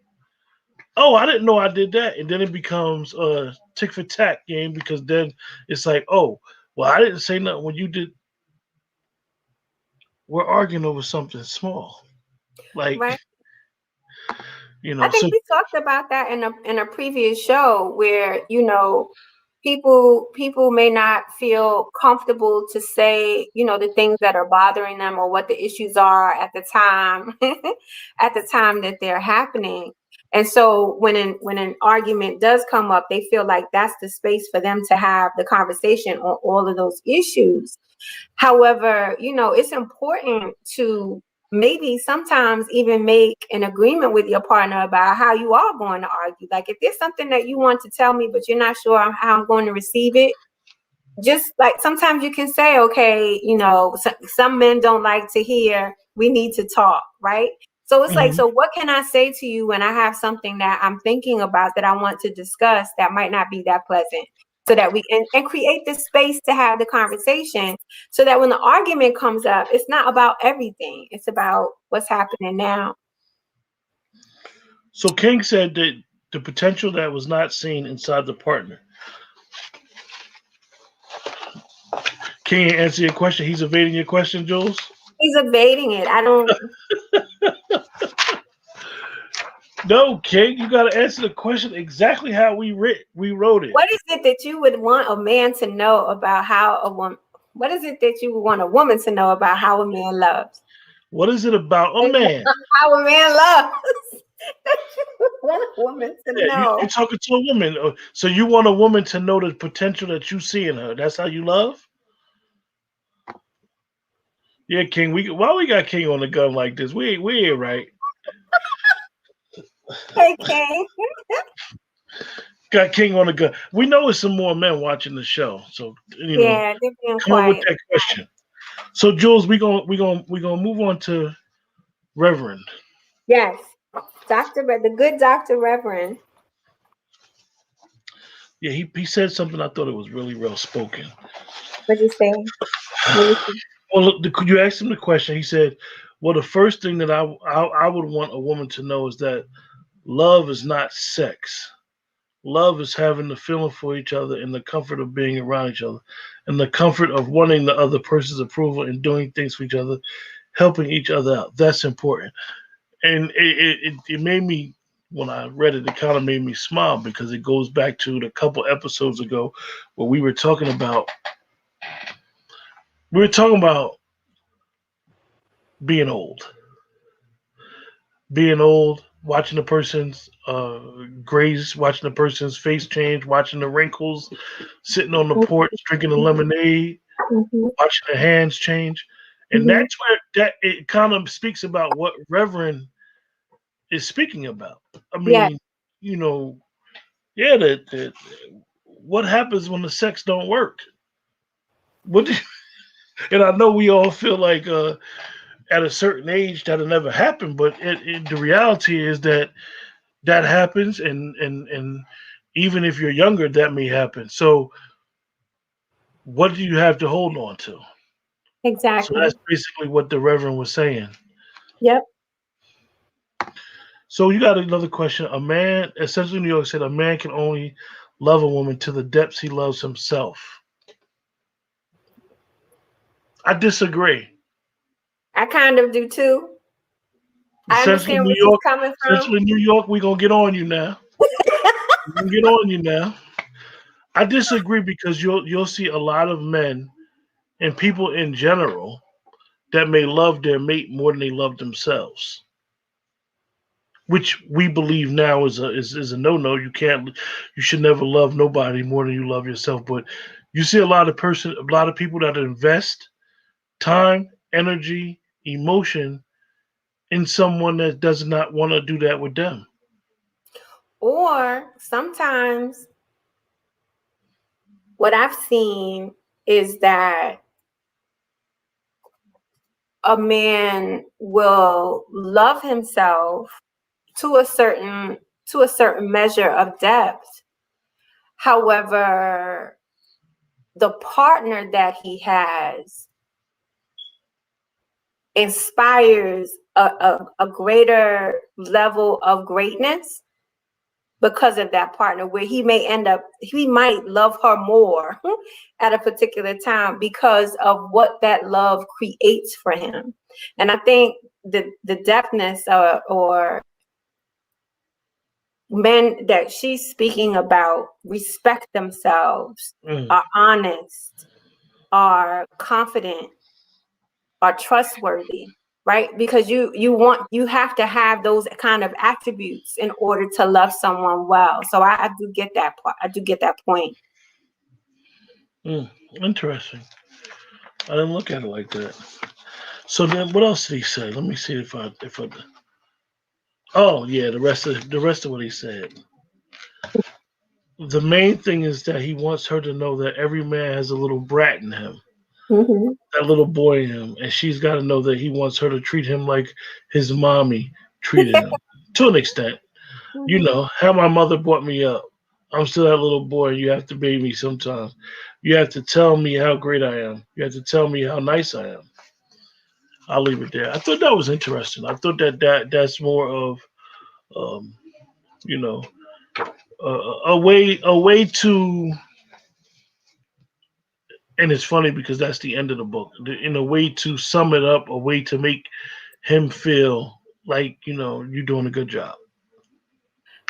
Oh, I didn't know I did that." And then it becomes a tick for tack game, because then it's like, "Oh, well, I didn't say nothing when you did." We're arguing over something small, like Right. I So think we talked about that in a previous show where, people may not feel comfortable to say, the things that are bothering them or what the issues are at the time at the time that they're happening. And so when an argument does come up, they feel like that's the space for them to have the conversation on all of those issues. However, it's important to maybe sometimes even make an agreement with your partner about how you are going to argue. Like, if there's something that you want to tell me, but you're not sure how I'm going to receive it, just like sometimes you can say, okay, some men don't like to hear, we need to talk, right? So it's like, Mhm. so what can I say to you when I have something that I'm thinking about that I want to discuss that might not be that pleasant? So that we and create this space to have the conversation, so that when the argument comes up, it's not about everything. It's about what's happening now. So King said that the potential that was not seen inside the partner. Can you answer your question? He's evading your question, Jules. He's evading it. I don't. No, King, you got to answer the question exactly how we wrote it. What is it that you would want a man to know about how a woman? What is it that you would want a woman to know about how a man loves? What is it about a man? How a man loves? Want a woman to Yeah, know. you're talking to a woman. So you want a woman to know the potential that you see in her. That's how you love? Yeah, King. Why we got King on the gun like this? We ain't right. Hey, King. Got King on the gun. We know it's some more men watching the show. So Yeah, they're being come on with quiet. that question. So Jules, we gonna move on to Reverend. Yes, the good Dr. Reverend. Yeah, he said something I thought it was really well spoken. What'd you say? Well, look, you asked him the question. He said, "Well, the first thing that I would want a woman to know is that love is not sex. Love is having the feeling for each other and the comfort of being around each other, and the comfort of wanting the other person's approval and doing things for each other, helping each other out. That's important." And it made me, when I read it, it kind of made me smile because it goes back to the couple episodes ago where we were talking about being old, watching the person's graze, watching the person's face change, watching the wrinkles, sitting on the porch drinking the lemonade, watching the hands change. And that's where that it kind of speaks about what Reverend is speaking about. I Yeah, mean, you know, yeah, that what happens when the sex don't work? What do you, and I know we all feel like at a certain age that'll never happen, but the reality is that that happens, and even if you're younger, that may happen. So, what do you have to hold on to? So exactly. that's basically what the Reverend was saying. Yep. So you got another question. A man, essentially, New York said, a man can only love a woman to the depths he loves himself. I disagree. I kind of do too. I Essentially, understand New where she's York. coming from. Essentially, New York. We gonna get on you now. We gonna get on you now. I disagree because you'll see a lot of men and people in general that may love their mate more than they love themselves, which we believe now is a no no. You should never love nobody more than you love yourself. But you see a lot of people that invest time, energy, emotion in someone that does not want to do that with them. Or sometimes what I've seen is that a man will love himself to a certain measure of depth. However, the partner that he has inspires a greater level of greatness because of that partner, where he might love her more at a particular time because of what that love creates for him. And I think the depthness or men that she's speaking about respect themselves, Mm. are honest, are confident, are trustworthy, right? Because you have to have those kind of attributes in order to love someone well. So I do get that part. I do get that point. Interesting. I didn't look at it like that. So then, what else did he say? Let me see if I. Oh yeah, the rest of what he said. The main thing is that he wants her to know that every man has a little brat in him, Mm-hmm. that little boy in him, and she's got to know that he wants her to treat him like his mommy treated him to an extent. You Mm-hmm. know how my mother brought me up. I'm still that little boy. You have to baby me sometimes. You have to tell me how great I am. You have to tell me how nice I am. I'll leave it there. I thought that was interesting. I thought that's more of, um, you know, a way to, and it's funny because that's the end of the book. In a way to sum it up, a way to make him feel like you're doing a good job.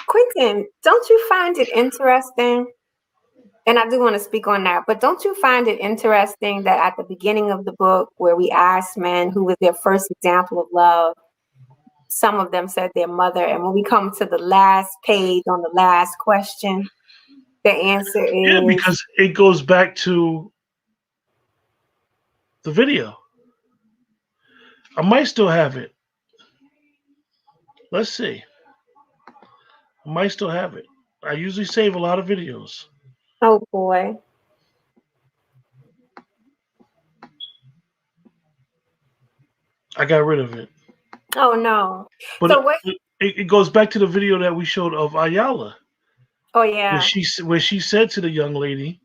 Quentin, don't you find it interesting? And I do want to speak on that, but don't you find it interesting that at the beginning of the book, where we asked men who was their first example of love, some of them said their mother, and when we come to the last page on the last question, the answer Yeah, is because it goes back to the video. I might still have it. Let's see. I might still have it. I usually save a lot of videos. oh boy. I got rid of it. Oh no. But So what? it goes back to the video that we showed of Ayala, Oh where yeah. she said to the young lady,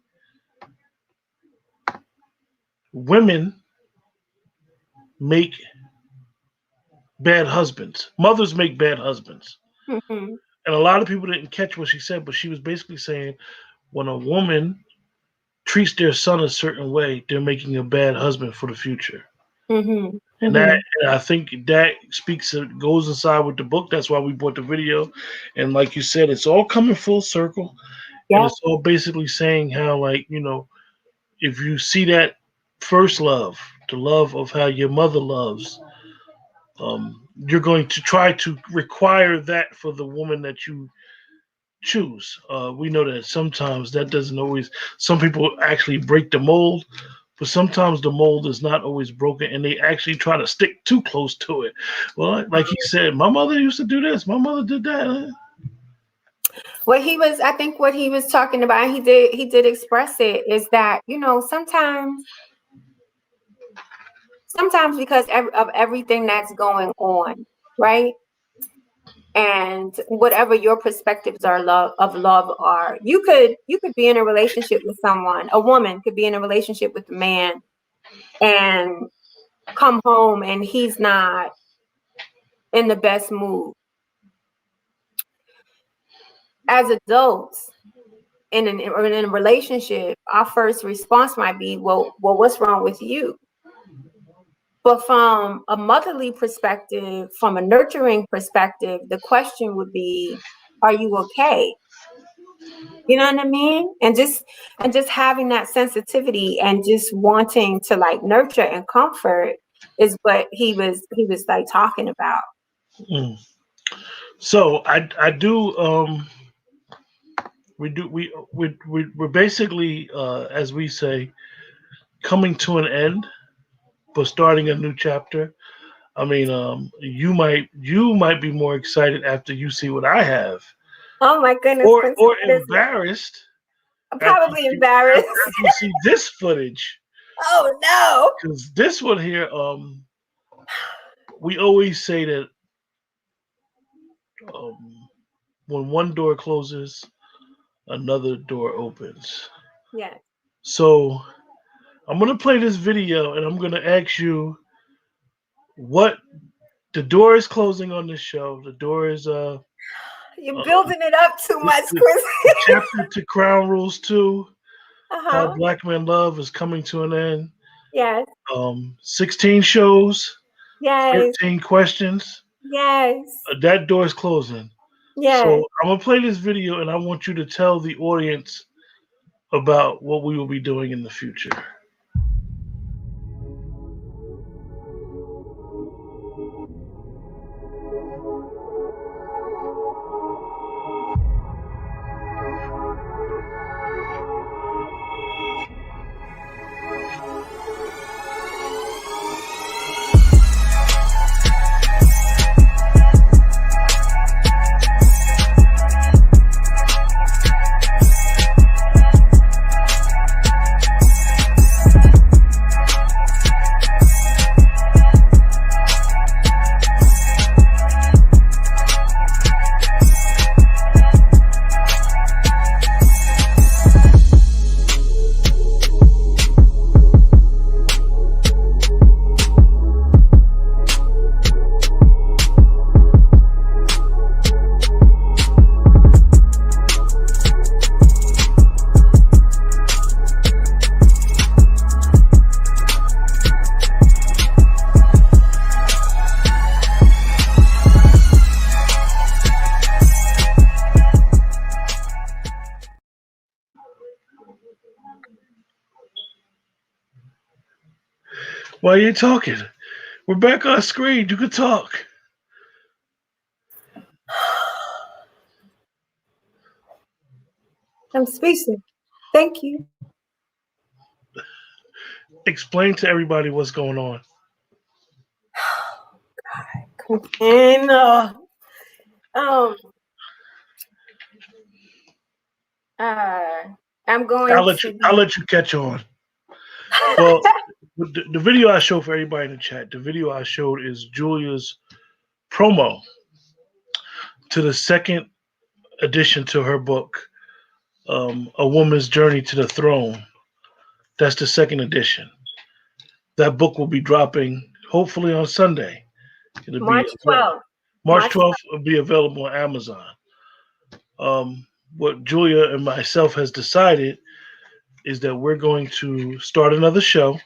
women make bad husbands. Mothers make bad husbands. Hmm. And a lot of people didn't catch what she said, but she was basically saying when a woman treats their son a certain way, they're making a bad husband for the future. Hmm. And Hmm. I think that goes inside with the book. That's why we bought the video. And like you said, it's all coming full circle. And Yeah. it's all basically saying how, like, if you see that first love, the love of how your mother loves, you're going to try to require that for the woman that you choose. We know that sometimes that doesn't always, some people actually break the mold, but sometimes the mold is not always broken and they actually try to stick too close to it. Well, like he said, my mother used to do this, my mother did that. I think what he was talking about, he did express it, is that, sometimes because of everything that's going on, right? And whatever your perspectives of love are, you could be in a relationship with someone. A woman could be in a relationship with a man and come home and he's not in the best mood. As adults in a relationship, our first response might be, well, what's wrong with you? But from a motherly perspective, from a nurturing perspective, the question would be, are you okay? You know what I mean? And just having that sensitivity and just wanting to like nurture and comfort is what he was like talking about. Mm. So I do we're basically as we say, coming to an end, but starting a new chapter. I mean, you might be more excited after you see what I have, Oh my goodness, or embarrassed I'm probably embarrassed. after you see this footage. Oh no! Because this one here, we always say that when one door closes, another door opens. Yeah. So I'm gonna play this video, and I'm gonna ask you what the door is closing on this show. The door is You're building it up too much, the Chris. chapter to Crown Rules 2. How Uh-huh. Black Men Love is coming to an end. Yes. 16 shows, Yes. 13 questions. Yes. That door is closing. Yes. So I'm gonna play this video, and I want you to tell the audience about what we will be doing in the future. Why are you talking? We're back on screen. You can talk. I'm speechless. Thank you. Explain to everybody what's going on. And um, I'm going to I'll be. let you catch on. Well, the video I showed for everybody in the chat, the video I showed is Julia's promo to the second addition to her book, A Woman's Journey to the Throne. That's the second edition. That book will be dropping hopefully on Sunday. It'll be March 12th. March March 12th. Will be available on Amazon. What Julia and myself has decided is that we're going to start another show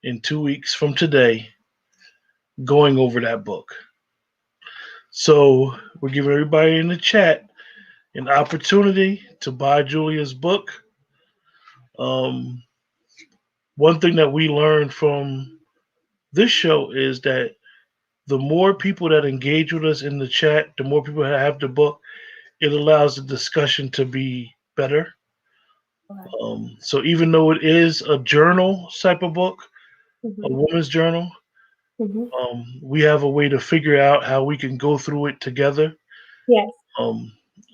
in 2 weeks from today, going over that book. So we're giving everybody in the chat an opportunity to buy Julia's book. Um, One thing that we learned from this show is that the more people that engage with us in the chat, the more people that have the book, it allows the discussion to be better. So even though it is a journal type of book, a Mhm. woman's journal, Mhm. we have a way to figure out how we can go through it together. Yes. Um,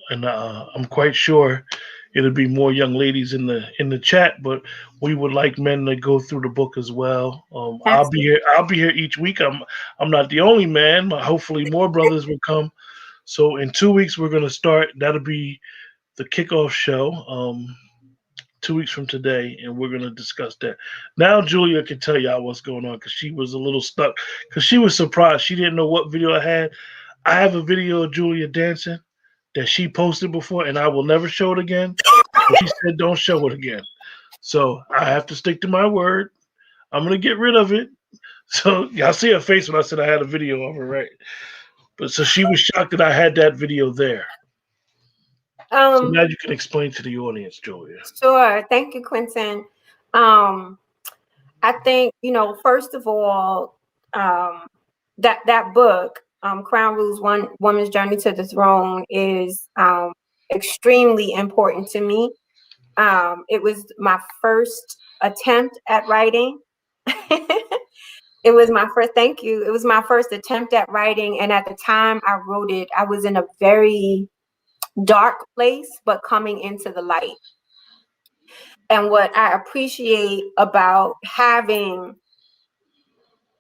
and I'm quite sure it'll be more young ladies in the chat, but we would like men to go through the book as well. I'll be Absolutely. here. I'll be here each week. I'm not the only man. Hopefully, more brothers will come. So in 2 weeks, we're gonna start. That'll be the kickoff show. 2 weeks from today, and we're gonna discuss that. Now, Julia can tell y'all what's going on because she was a little stuck because she was surprised. She didn't know what video I had. I have a video of Julia dancing that she posted before, and I will never show it again. But she said don't show it again. So I have to stick to my word. I'm gonna get rid of it. So y'all see her face when I said I had a video of her, right? But so she was shocked that I had that video there. So Um, now you can explain to the audience, Julia. sure. Thank you, Quentin. Um, I think, first of all, that book, Crown Rules, One Woman's Journey to the Throne, is extremely important to me. It was my first attempt at writing. It was my first, thank you. It was my first attempt at writing. And at the time I wrote it, I was in a very dark place, but coming into the light. And what I appreciate about having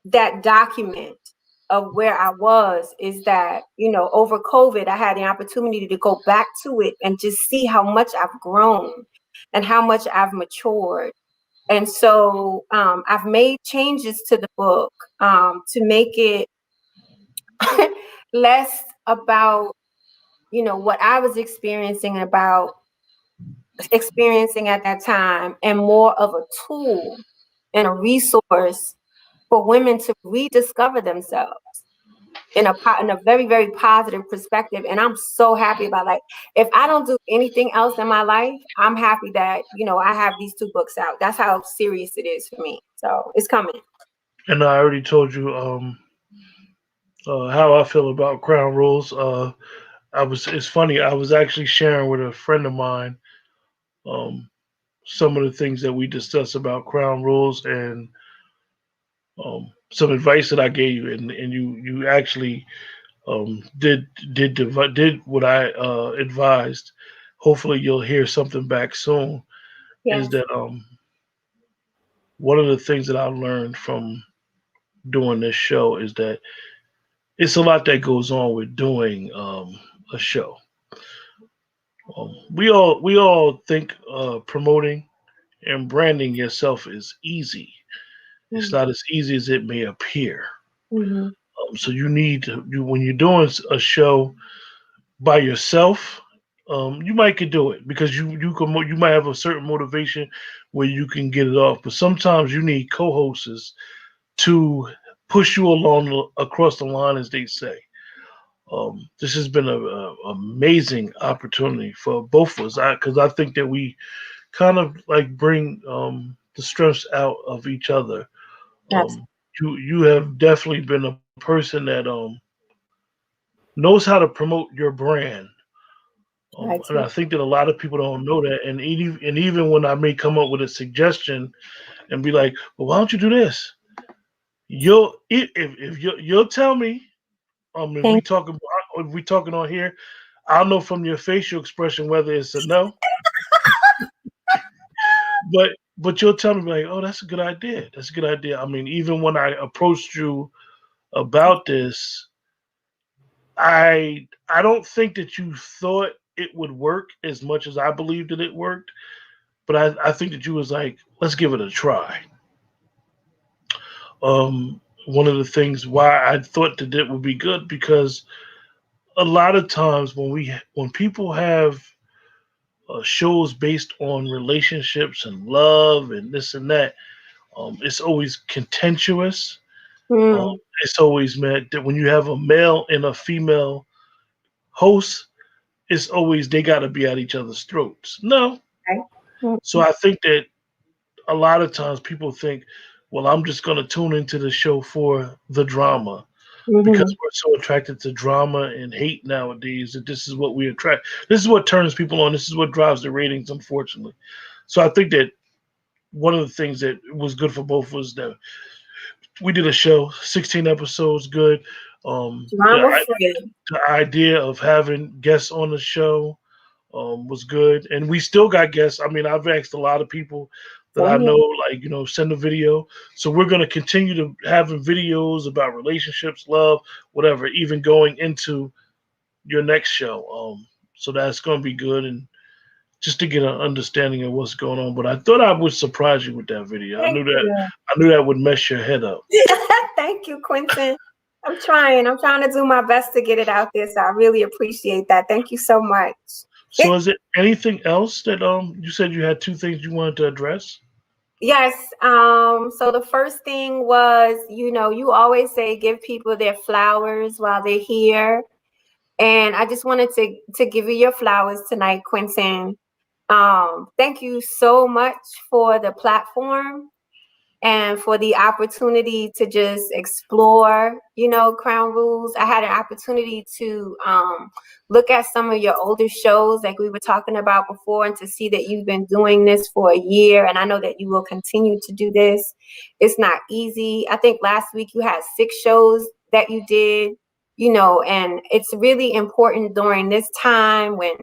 that document of where I was is that, over COVID, I had the opportunity to go back to it and just see how much I've grown and how much I've matured. And so I've made changes to the book to make it less about, what I was experiencing at that time, and more of a tool and a resource for women to rediscover themselves in a very, very positive perspective. And I'm so happy about, like, if I don't do anything else in my life, I'm happy that, I have these 2 books out. That's how serious it is for me. So it's coming. And I already told you how I feel about Crown Rules. It's funny. I was actually sharing with a friend of mine um, some of the things that we discussed about Crown Rules and some advice that I gave you, and you actually did what I advised. Hopefully, you'll hear something back soon. Is Yes. that one of the things that I learned from doing this show is that it's a lot that goes on with doing a show. We all think promoting and branding yourself is easy. It's not as easy as it may appear. Mm-hmm. So you need to when you're doing a show by yourself, you might could do it because you might have a certain motivation where you can get it off. But sometimes you need co-hosts to push you along across the line, as they say. This has been a amazing opportunity for both of us because I think that we kind of like bring the strengths out of each other Um, you have definitely been a person that knows how to promote your brand. And I think that a lot of people don't know that. And even when I may come up with a suggestion and be like, "Well, why don't you do this?" If you'll tell me, Thank if we talking on here, I'll know from your facial expression whether it's a no. But you'll tell me like, "Oh, that's a good idea. That's a good idea." I mean, even when I approached you about this, I don't think that you thought it would work as much as I believed that it worked. But I think that you was like, let's give it a try. One of the things why I thought that it would be good because a lot of times when people have shows based on relationships and love and this and that, it's always contentious. Um, you. it's always meant that when you have a male and a female host, it's always they got to be at each other's throats. No, so Mm. I think that a lot of times people think, well, I'm just going to tune into the show for the drama because Mhm. we're so attracted to drama and hate nowadays that this is what we attract. This is what turns people on. This is what drives the ratings, unfortunately. So I think that one of the things that was good for both was that we did a show, 16 episodes, good. Um, the, Drama free. the idea of having guests on the show was good, and we still got guests. I mean, I've asked a lot of people that I Same here. know, like send a video. So we're going to continue to having videos about relationships, love, whatever, even going into your next show. So that's going to be good, and just to get an understanding of what's going on. But I thought I would surprise you with that video. Thank you. I knew that would mess your head up. Thank you, Quentin. I'm trying. I'm trying to do my best to get it out there. So I really appreciate that. Thank you so much. So is it anything else that you said you had two things you wanted to address? Yes. So the first thing was, you always say give people their flowers while they're here. And I just wanted to give you your flowers tonight, Quentin. Thank you so much for the platform and for the opportunity to just explore, Crown Rules. I had an opportunity to look at some of your older shows like we were talking about before and to see that you've been doing this for a year. And I know that you will continue to do this. It's not easy. I think last week you had 6 shows that you did, and it's really important during this time when,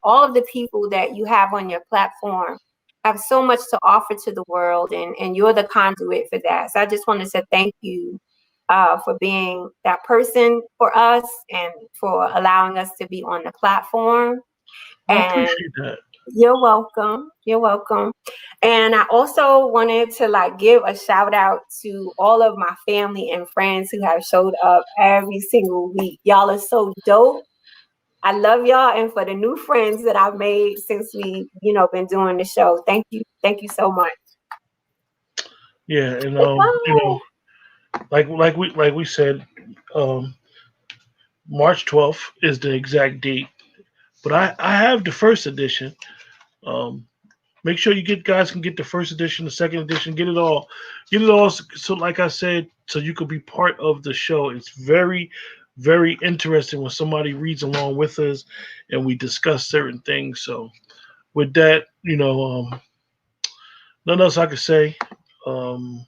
all of the people that you have on your platform have so much to offer to the world, and you're the conduit for that. So I just wanted to say thank you for being that person for us and for allowing us to be on the platform. I And appreciate that. you're welcome. You're welcome. And I also wanted to give a shout out to all of my family and friends who have showed up every single week. Y'all are so dope. I love y'all, and for the new friends that I've made since we, been doing the show. Thank you. Thank you so much. Yeah, and like we said, um, March 12th is the exact date. But I have the first edition. Um, make sure you guys can get the first edition, the second edition, get it all. So like I said, so you could be part of the show. It's very, very interesting when somebody reads along with us and we discuss certain things. So with that, nothing else I could say. Um,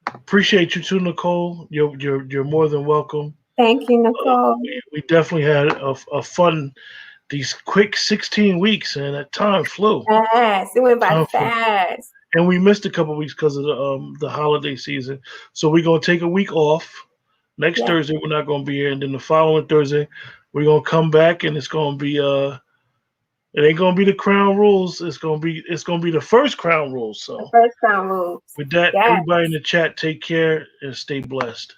appreciate you too, Nicole. You're more than welcome. Thank you, Nicole. We definitely had a fun these quick 16 weeks, and that time flew. Yes, it went by Time flew. fast. And we missed a couple weeks because of the holiday season. So we're gonna take a week off. Next Yeah. Thursday we're not gonna be here, and then the following Thursday we're gonna come back, and it's gonna be it ain't gonna be the Crown Rules. It's gonna be the first Crown Rules. The So first time moves. with that, Yes. everybody in the chat, take care and stay blessed.